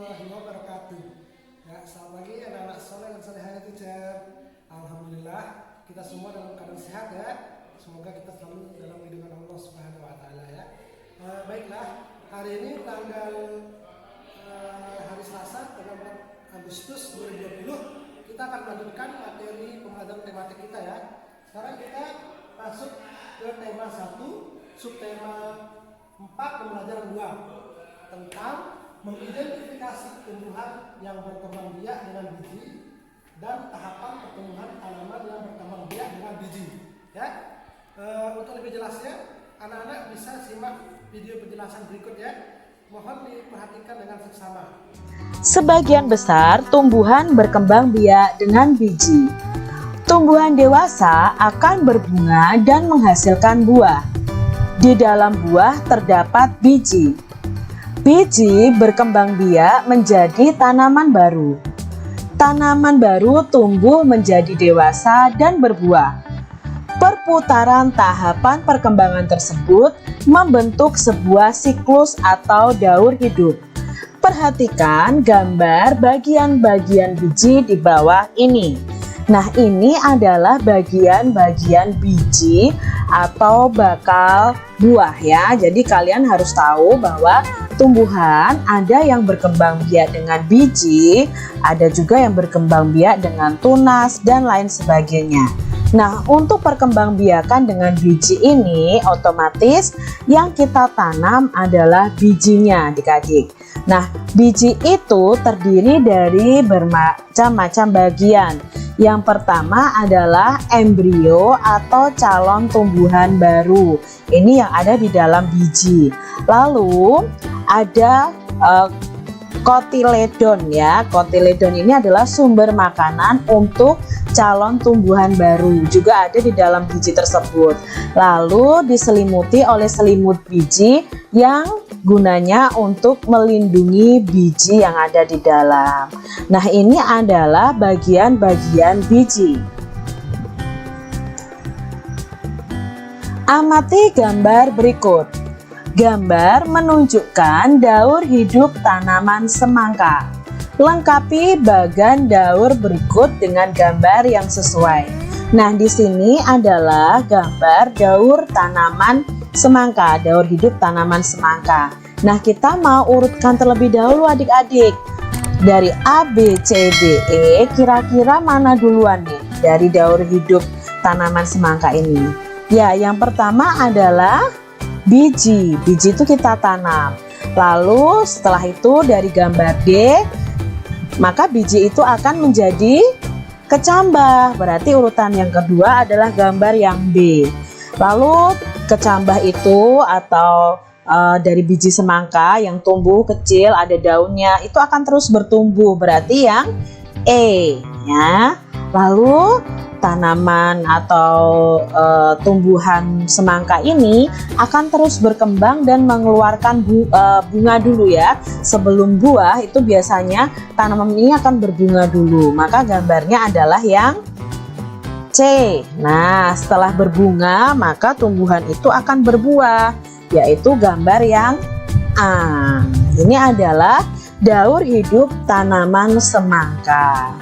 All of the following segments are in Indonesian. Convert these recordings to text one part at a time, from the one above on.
warahmatullahi wabarakatuh. Ya, selamat pagi anak-anak soleh dan solehah teacher. Alhamdulillah kita semua dalam keadaan sehat ya. Semoga kita selalu dalam lindungan Allah Subhanahu Wa Taala ya. Baiklah, hari ini tanggal hari Selasa tanggal 4 Agustus 2020 kita akan melanjutkan materi pembelajaran tematik kita ya. Sekarang kita masuk ke tema 1, subtema 4 pembelajaran 2 tentang mengidentifikasi tumbuhan yang berkembang biak dengan biji dan tahapan pertumbuhan tanaman yang berkembang biak dengan biji. Ya, untuk lebih jelasnya, anak-anak bisa simak video penjelasan berikut ya. Mohon diperhatikan dengan seksama. Sebagian besar tumbuhan berkembang biak dengan biji. Tumbuhan dewasa akan berbunga dan menghasilkan buah. Di dalam buah terdapat biji. Biji berkembang biak menjadi tanaman baru. Tanaman baru tumbuh menjadi dewasa dan berbuah. Perputaran tahapan perkembangan tersebut membentuk sebuah siklus atau daur hidup. Perhatikan gambar bagian-bagian biji di bawah ini. Nah, ini adalah bagian-bagian biji atau bakal buah ya. Jadi kalian harus tahu bahwa tumbuhan ada yang berkembang biak dengan biji, ada juga yang berkembang biak dengan tunas dan lain sebagainya. Nah, untuk perkembangbiakan dengan biji ini otomatis yang kita tanam adalah bijinya adik-adik. Nah, biji itu terdiri dari bermacam-macam bagian. Yang pertama adalah embrio atau calon tumbuhan baru. Ini yang ada di dalam biji. Lalu ada kotiledon ya. Kotiledon ini adalah sumber makanan untuk calon tumbuhan baru. Juga ada di dalam biji tersebut. Lalu diselimuti oleh selimut biji yang gunanya untuk melindungi biji yang ada di dalam. Nah, ini adalah bagian-bagian biji. Amati gambar berikut. Gambar menunjukkan daur hidup tanaman semangka. Lengkapi bagan daur berikut dengan gambar yang sesuai. Nah, di sini adalah gambar daur tanaman semangka, daur hidup tanaman semangka. Nah, kita mau urutkan terlebih dahulu adik-adik. Dari A, B, C, D, E, kira-kira mana duluan nih dari daur hidup tanaman semangka ini? Ya, yang pertama adalah biji. Biji itu kita tanam. Lalu setelah itu dari gambar D, maka biji itu akan menjadi kecambah. Berarti urutan yang kedua adalah gambar yang B. Lalu kecambah itu atau dari biji semangka yang tumbuh kecil ada daunnya itu akan terus bertumbuh. Berarti yang E ya. Lalu tanaman atau tumbuhan semangka ini akan terus berkembang dan mengeluarkan bunga dulu ya. Sebelum buah itu biasanya tanaman ini akan berbunga dulu. Maka gambarnya adalah yang C. Nah, setelah berbunga maka tumbuhan itu akan berbuah, yaitu gambar yang A. Ini adalah daur hidup tanaman semangka.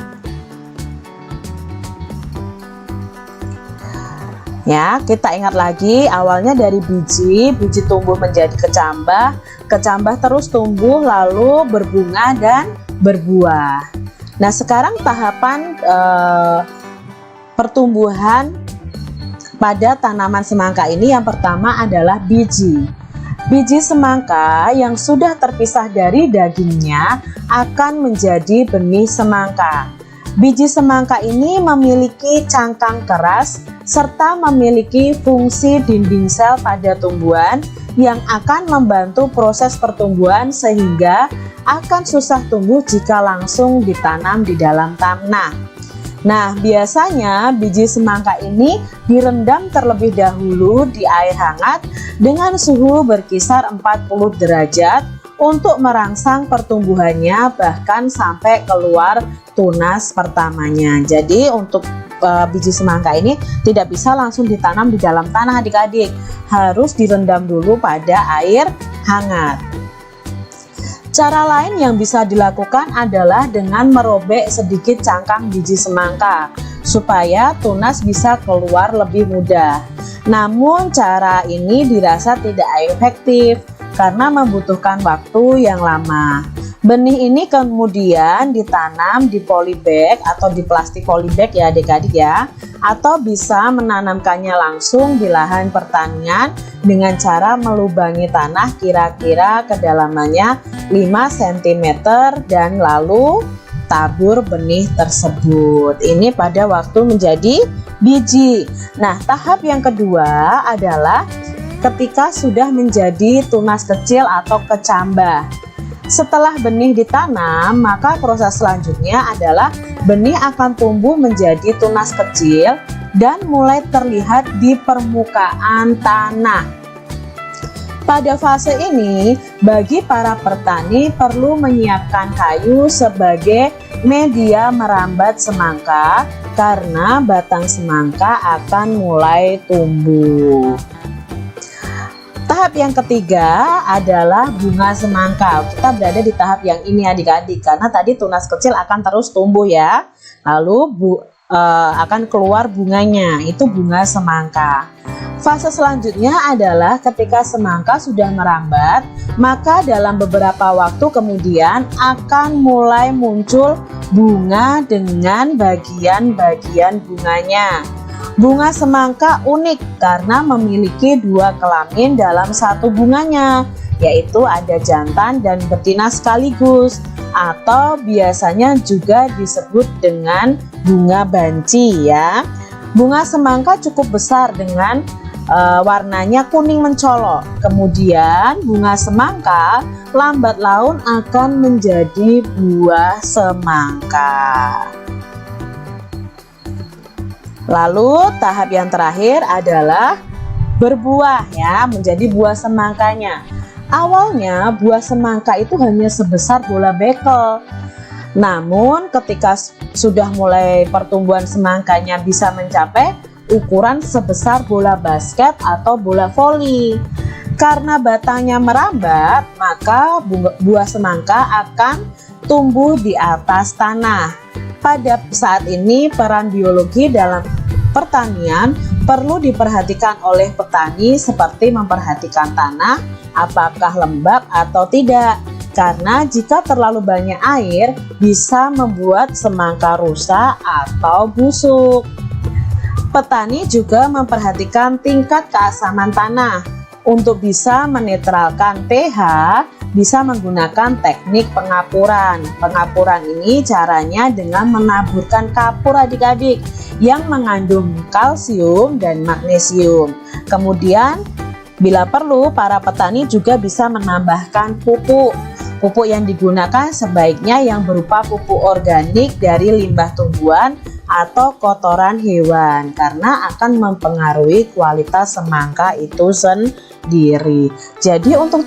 Ya, kita ingat lagi awalnya dari biji tumbuh menjadi kecambah, kecambah terus tumbuh lalu berbunga dan berbuah. Nah, sekarang tahapan pertumbuhan pada tanaman semangka ini yang pertama adalah biji. Biji semangka yang sudah terpisah dari dagingnya akan menjadi benih semangka. Biji semangka ini memiliki cangkang keras serta memiliki fungsi dinding sel pada tumbuhan yang akan membantu proses pertumbuhan sehingga akan susah tumbuh jika langsung ditanam di dalam tanah. Nah, biasanya biji semangka ini direndam terlebih dahulu di air hangat dengan suhu berkisar 40 derajat untuk merangsang pertumbuhannya bahkan sampai keluar tunas pertamanya. Jadi untuk biji semangka ini tidak bisa langsung ditanam di dalam tanah adik-adik, harus direndam dulu pada air hangat. Cara lain yang bisa dilakukan adalah dengan merobek sedikit cangkang biji semangka supaya tunas bisa keluar lebih mudah. Namun cara ini dirasa tidak efektif karena membutuhkan waktu yang lama. Benih ini kemudian ditanam di polybag atau di plastik polybag ya adik-adik ya, atau bisa menanamkannya langsung di lahan pertanian dengan cara melubangi tanah kira-kira kedalamannya 5 cm dan lalu tabur benih tersebut. Ini pada waktu menjadi biji. Nah, tahap yang kedua adalah ketika sudah menjadi tunas kecil atau kecambah. Setelah benih ditanam, maka proses selanjutnya adalah benih akan tumbuh menjadi tunas kecil dan mulai terlihat di permukaan tanah. Pada fase ini, bagi para petani perlu menyiapkan kayu sebagai media merambat semangka karena batang semangka akan mulai tumbuh. Tahap yang ketiga adalah bunga semangka. Kita berada di tahap yang ini adik-adik karena tadi tunas kecil akan terus tumbuh ya. Lalu akan keluar bunganya, itu bunga semangka. Fase selanjutnya adalah ketika semangka sudah merambat, maka dalam beberapa waktu kemudian akan mulai muncul bunga dengan bagian-bagian bunganya. Bunga semangka unik karena memiliki 2 kelamin dalam satu bunganya, yaitu ada jantan dan betina sekaligus, atau biasanya juga disebut dengan bunga banci ya. Bunga semangka cukup besar dengan warnanya kuning mencolok. Kemudian bunga semangka lambat laun akan menjadi buah semangka. Lalu tahap yang terakhir adalah berbuah ya, menjadi buah semangkanya. Awalnya buah semangka itu hanya sebesar bola bekel. Namun ketika sudah mulai pertumbuhan semangkanya bisa mencapai ukuran sebesar bola basket atau bola voli. Karena batangnya merambat, maka buah semangka akan tumbuh di atas tanah. Pada saat ini peran biologi dalam pertanian perlu diperhatikan oleh petani seperti memperhatikan tanah apakah lembab atau tidak, karena jika terlalu banyak air bisa membuat semangka rusak atau busuk. Petani juga memperhatikan tingkat keasaman tanah. Untuk bisa menetralkan pH, bisa menggunakan teknik pengapuran. Pengapuran ini caranya dengan menaburkan kapur adik-adik yang mengandung kalsium dan magnesium. Kemudian bila perlu para petani juga bisa menambahkan pupuk. Pupuk yang digunakan sebaiknya yang berupa pupuk organik dari limbah tumbuhan atau kotoran hewan karena akan mempengaruhi kualitas semangka itu sendiri. Jadi untuk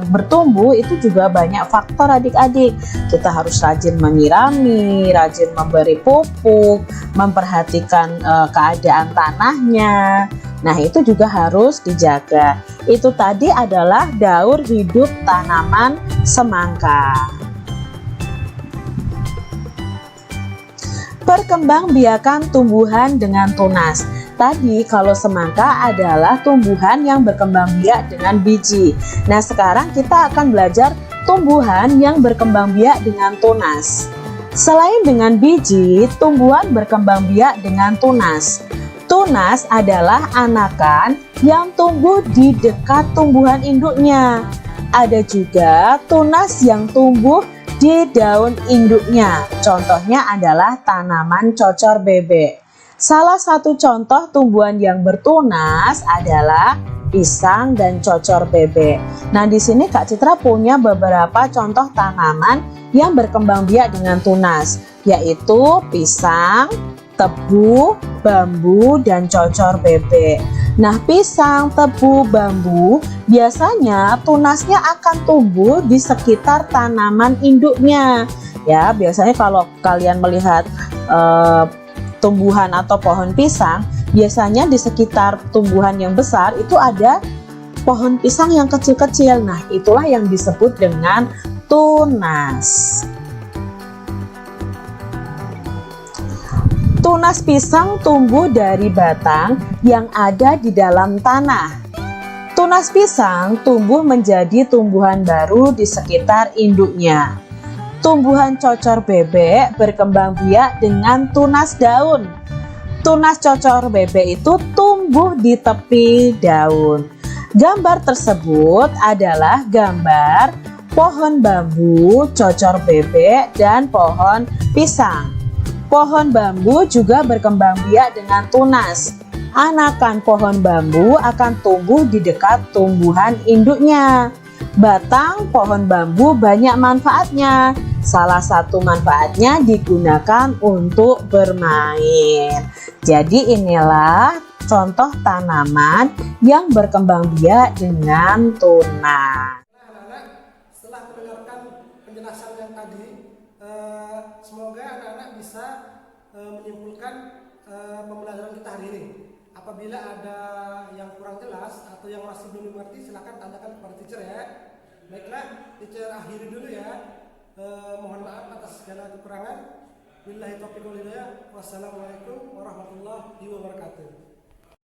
bertumbuh itu juga banyak faktor adik-adik. Kita harus rajin menyirami, rajin memberi pupuk, memperhatikan keadaan tanahnya. Nah itu juga harus dijaga. Itu tadi adalah daur hidup tanaman semangka. Perkembangbiakan tumbuhan dengan tunas. Tadi kalau semangka adalah tumbuhan yang berkembang biak dengan biji. Nah sekarang kita akan belajar tumbuhan yang berkembang biak dengan tunas. Selain dengan biji, tumbuhan berkembang biak dengan tunas. Tunas adalah anakan yang tumbuh di dekat tumbuhan induknya. Ada juga tunas yang tumbuh di daun induknya. Contohnya adalah tanaman cocor bebek. Salah satu contoh tumbuhan yang bertunas adalah pisang dan cocor bebek. Nah, di sini Kak Citra punya beberapa contoh tanaman yang berkembang biak dengan tunas, yaitu pisang, tebu, bambu, dan cocor bebek. Nah, pisang, tebu, bambu biasanya tunasnya akan tumbuh di sekitar tanaman induknya. Ya, biasanya kalau kalian melihat tumbuhan atau pohon pisang, biasanya di sekitar tumbuhan yang besar itu ada pohon pisang yang kecil-kecil. Nah, itulah yang disebut dengan tunas. Tunas pisang tumbuh dari batang yang ada di dalam tanah. Tunas pisang tumbuh menjadi tumbuhan baru di sekitar induknya. Tumbuhan cocor bebek berkembang biak dengan tunas daun. Tunas cocor bebek itu tumbuh di tepi daun. Gambar tersebut adalah gambar pohon bambu, cocor bebek, dan pohon pisang. Pohon bambu juga berkembang biak dengan tunas. Anakan pohon bambu akan tumbuh di dekat tumbuhan induknya. Batang pohon bambu banyak manfaatnya. Salah satu manfaatnya digunakan untuk bermain. Jadi inilah contoh tanaman yang berkembang biak dengan tunas. Anak-anak, setelah mendengarkan penjelasan yang tadi, semoga anak-anak bisa menyimpulkan pembelajaran kita hari ini. Apabila ada yang kurang jelas atau yang masih belum mengerti, silakan tanyakan kepada teacher ya. Baiklah, teacher akhiri dulu ya. Mohon maaf atas segala kekurangan. Billahi taufiq wal hidayah. Wassalamualaikum warahmatullahi wabarakatuh.